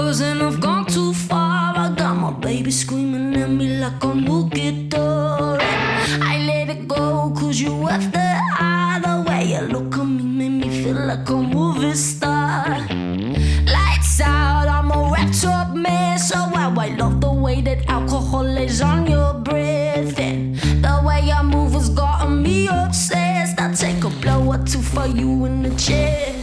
close and I've gone too far. I got my baby screaming at me like a new guitar. I let it go cause you left the eye. The way you look at me made me feel like a movie star. Lights out, I'm a wrapped up mess. So I love the way that alcohol lays on your breath, and the way your move has gotten me obsessed. I take a blow or two for you in the chest.